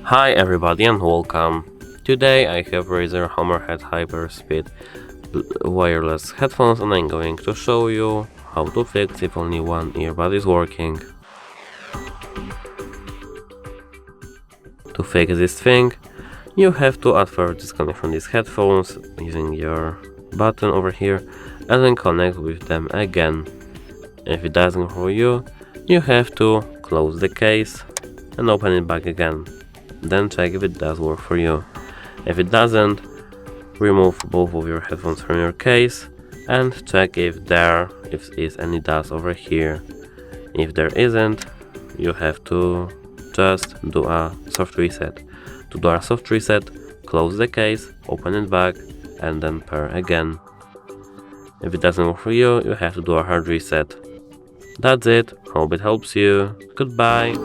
Hi everybody and welcome. Today I have RAZER Hammerhead HyperSpeed wireless headphones and I'm going to show you how to fix if only one earbud is working. To fix this thing, you have to at first disconnect from these headphones using your button over here and then connect with them again. If it doesn't work for you, you have to close the case and open it back again. Then check if it does work for you. If it doesn't, remove both of your headphones from your case and check if there is any dust over here. If there isn't, you have to just do a soft reset. To do a soft reset, close the case, open it back and then pair again. If it doesn't work for you, you have to do a hard reset. That's it, hope it helps you. Goodbye!